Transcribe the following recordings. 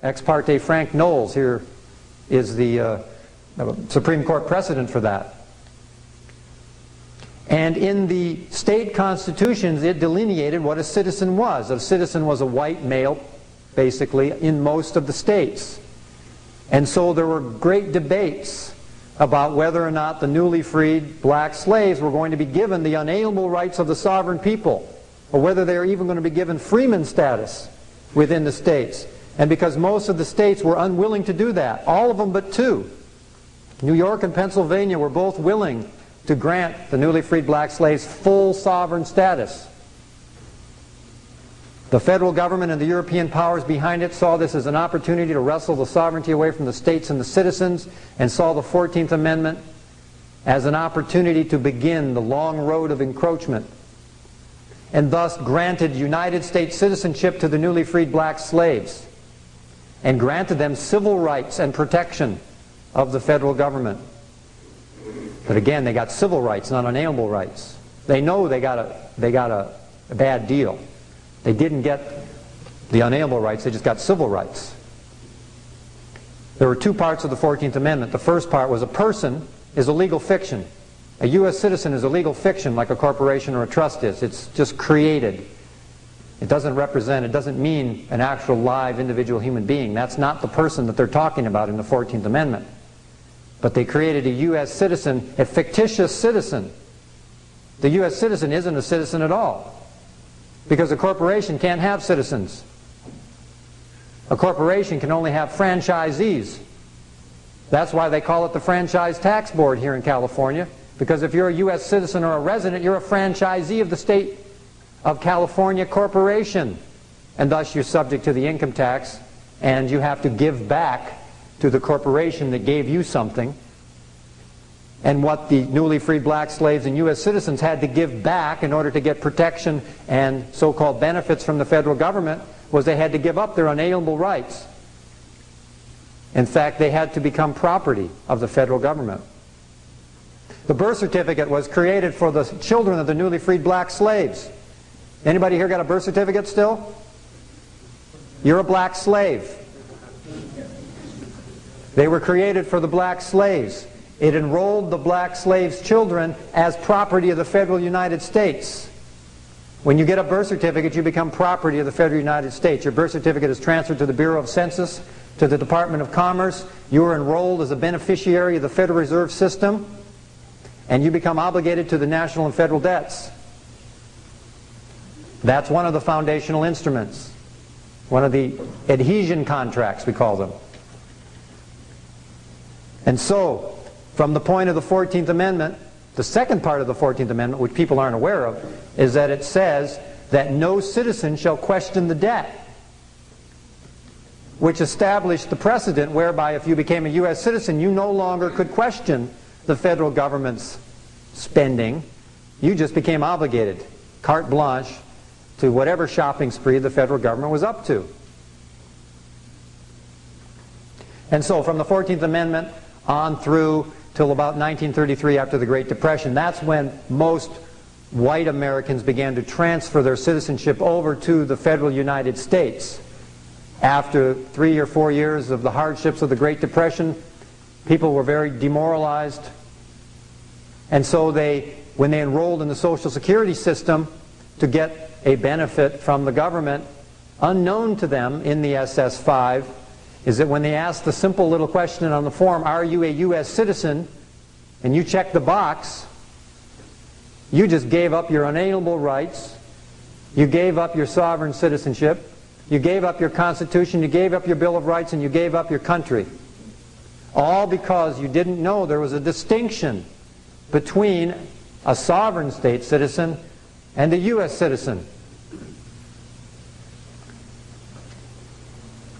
Ex parte Frank Knowles here is the Supreme Court precedent for that. And in the state constitutions, it delineated what a citizen was. A citizen was a white male, basically, in most of the states. And so there were great debates about whether or not the newly freed black slaves were going to be given the unalienable rights of the sovereign people, or whether they were even going to be given freeman status within the states. And because most of the states were unwilling to do that, all of them but two, New York and Pennsylvania, were both willing to grant the newly freed black slaves full sovereign status. The federal government and the European powers behind it saw this as an opportunity to wrestle the sovereignty away from the states and the citizens, and saw the 14th Amendment as an opportunity to begin the long road of encroachment, and thus granted United States citizenship to the newly freed black slaves, and granted them civil rights and protection of the federal government. But again, they got civil rights, not unalienable rights. They know they got a bad deal. They didn't get the unalienable rights, they just got civil rights. There were two parts of the 14th Amendment. The first part was a person is a legal fiction. A U.S. citizen is a legal fiction like a corporation or a trust is. It's just created. It doesn't represent, it doesn't mean an actual live individual human being. That's not the person that they're talking about in the 14th Amendment. But they created a U.S. citizen, a fictitious citizen. The U.S. citizen isn't a citizen at all, because a corporation can't have citizens. A corporation can only have franchisees. That's why they call it the Franchise Tax Board here in California, because if you're a U.S. citizen or a resident, you're a franchisee of the state of California corporation, and thus you're subject to the income tax, and you have to give back to the corporation that gave you something. And what the newly freed black slaves and U.S. citizens had to give back in order to get protection and so-called benefits from the federal government was they had to give up their unalienable rights. In fact, they had to become property of the federal government. The birth certificate was created for the children of the newly freed black slaves. Anybody here got a birth certificate still? You're a black slave. They were created for the black slaves. It enrolled the black slaves' children as property of the federal United States. When you get a birth certificate, you become property of the federal United States. Your birth certificate is transferred to the Bureau of Census, to the Department of Commerce. You are enrolled as a beneficiary of the Federal Reserve System, and you become obligated to the national and federal debts. That's one of the foundational instruments, one of the adhesion contracts, we call them. And so, from the point of the 14th Amendment, the second part of the 14th Amendment, which people aren't aware of, is that it says that no citizen shall question the debt, which established the precedent whereby if you became a U.S. citizen, you no longer could question the federal government's spending. You just became obligated, carte blanche, to whatever shopping spree the federal government was up to. And so from the 14th Amendment on through till about 1933, after the Great Depression, that's when most white Americans began to transfer their citizenship over to the federal United States. After 3 or 4 years of the hardships of the Great Depression, people were very demoralized. And so when they enrolled in the Social Security system to get a benefit from the government, unknown to them in the SS-5, is that when they asked the simple little question on the form, are you a U.S. citizen, and you checked the box, you just gave up your unalienable rights, you gave up your sovereign citizenship, you gave up your Constitution, you gave up your Bill of Rights, and you gave up your country. All because you didn't know there was a distinction between a sovereign state citizen and a U.S. citizen.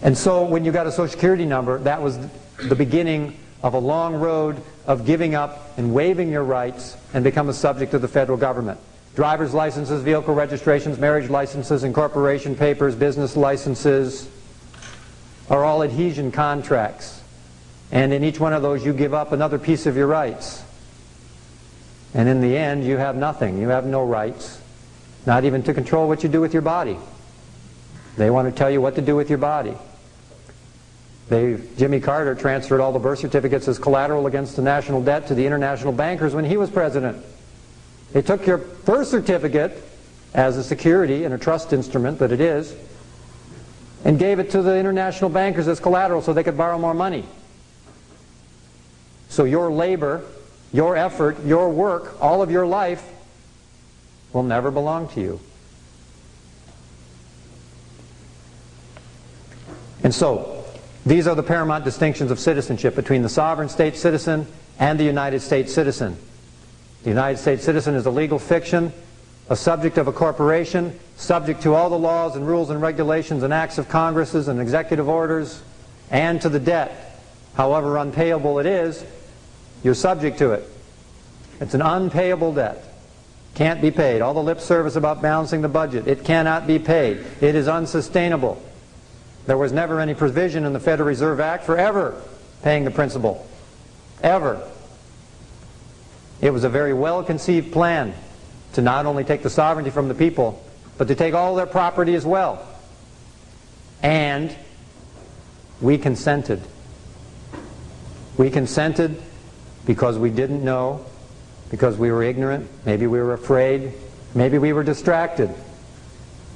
And so when you got a Social Security number, that was the beginning of a long road of giving up and waiving your rights and become a subject of the federal government. Driver's licenses, vehicle registrations, marriage licenses, incorporation papers, business licenses are all adhesion contracts. And in each one of those you give up another piece of your rights. And in the end you have nothing. You have no rights, not even to control what you do with your body. They want to tell you what to do with your body. Jimmy Carter transferred all the birth certificates as collateral against the national debt to the international bankers when he was president. They took your birth certificate as a security and a trust instrument that it is, and gave it to the international bankers as collateral so they could borrow more money. So your labor, your effort, your work, all of your life will never belong to you. And so, these are the paramount distinctions of citizenship between the sovereign state citizen and the United States citizen. The United States citizen is a legal fiction, a subject of a corporation, subject to all the laws and rules and regulations and acts of Congresses and executive orders, and to the debt. However unpayable it is, you're subject to it. It's an unpayable debt. Can't be paid. All the lip service about balancing the budget, it cannot be paid. It is unsustainable. There was never any provision in the Federal Reserve Act for ever paying the principal. Ever. It was a very well-conceived plan to not only take the sovereignty from the people, but to take all their property as well. And we consented. We consented because we didn't know, because we were ignorant, maybe we were afraid, maybe we were distracted,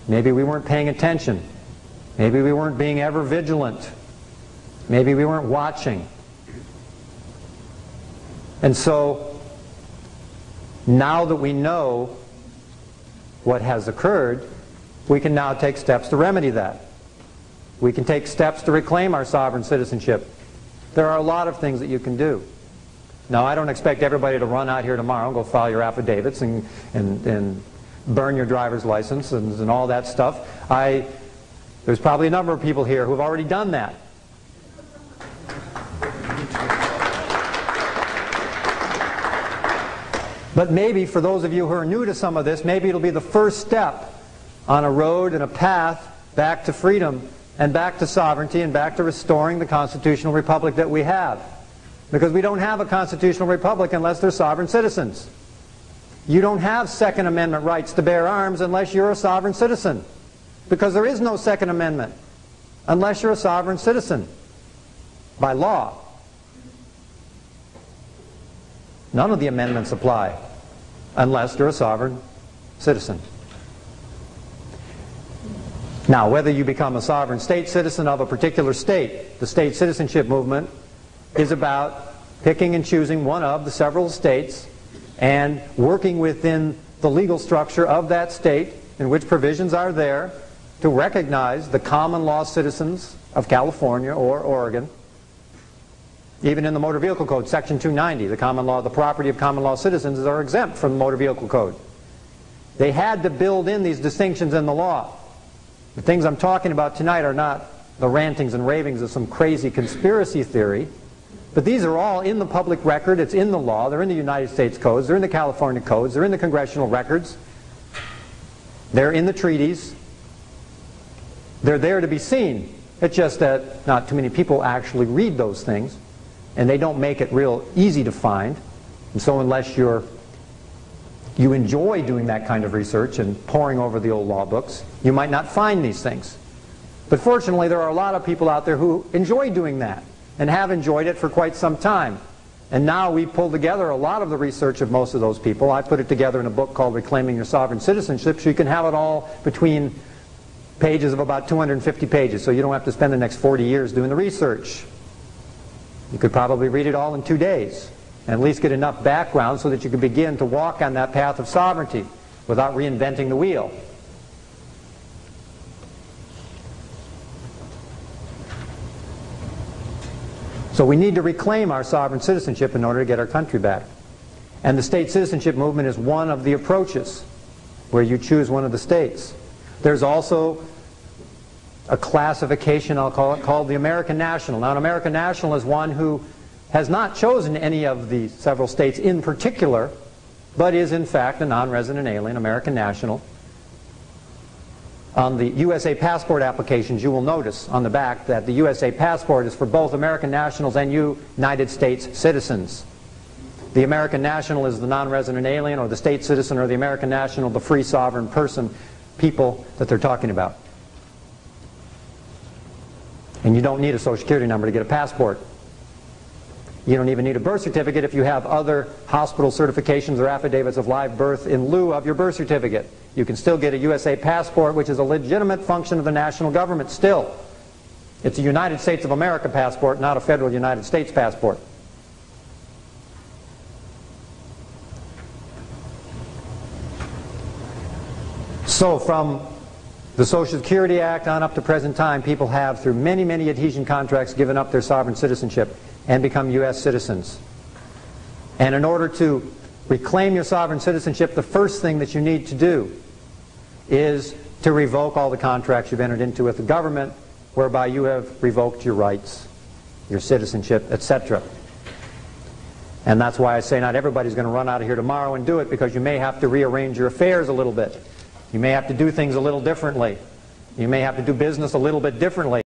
maybe we weren't paying attention, maybe we weren't being ever vigilant, maybe we weren't watching. And so, now that we know what has occurred, we can now take steps to remedy that. We can take steps to reclaim our sovereign citizenship. There are a lot of things that you can do. Now, I don't expect everybody to run out here tomorrow and go file your affidavits and burn your driver's license and all that stuff. There's probably a number of people here who have already done that. But maybe for those of you who are new to some of this, maybe it'll be the first step on a road and a path back to freedom and back to sovereignty and back to restoring the constitutional republic that we have. Because we don't have a constitutional republic unless they're sovereign citizens. You don't have Second Amendment rights to bear arms unless you're a sovereign citizen. Because there is no Second Amendment unless you're a sovereign citizen by law. None of the amendments apply unless you're a sovereign citizen. Now, whether you become a sovereign state citizen of a particular state, the state citizenship movement is about picking and choosing one of the several states and working within the legal structure of that state in which provisions are there to recognize the common law citizens of California or Oregon. Even in the Motor Vehicle Code, Section 290, the common law, the property of common law citizens are exempt from the Motor Vehicle Code. They had to build in these distinctions in the law. The things I'm talking about tonight are not the rantings and ravings of some crazy conspiracy theory, but these are all in the public record. It's in the law. They're in the United States codes. They're in the California codes. They're in the congressional records. They're in the treaties. They're there to be seen. It's just that not too many people actually read those things, and they don't make it real easy to find. And so unless you enjoy doing that kind of research and poring over the old law books, you might not find these things. But fortunately, there are a lot of people out there who enjoy doing that and have enjoyed it for quite some time. And now we pulled together a lot of the research of most of those people. I put it together in a book called Reclaiming Your Sovereign Citizenship, so you can have it all between pages of about 250 pages, so you don't have to spend the next 40 years doing the research. You could probably read it all in 2 days, and at least get enough background so that you could begin to walk on that path of sovereignty without reinventing the wheel. So we need to reclaim our sovereign citizenship in order to get our country back. And the state citizenship movement is one of the approaches where you choose one of the states. There's also a classification, I'll call it, called the American National. Now, an American National is one who has not chosen any of the several states in particular, but is in fact a non-resident alien, American National. On the USA passport applications, you will notice on the back that the USA passport is for both American nationals and United States citizens. The American national is the non-resident alien, or the state citizen, or the American national, the free sovereign person, people that they're talking about. And you don't need a Social Security number to get a passport. You don't even need a birth certificate if you have other hospital certifications or affidavits of live birth in lieu of your birth certificate. You can still get a USA passport, which is a legitimate function of the national government still. It's a United States of America passport, not a federal United States passport. So from the Social Security Act on up to present time, people have, through many, many adhesion contracts, given up their sovereign citizenship and become U.S. citizens. And in order to reclaim your sovereign citizenship, the first thing that you need to do is to revoke all the contracts you've entered into with the government whereby you have revoked your rights, your citizenship, etc. And that's why I say not everybody's going to run out of here tomorrow and do it, because you may have to rearrange your affairs a little bit. You may have to do things a little differently. You may have to do business a little bit differently.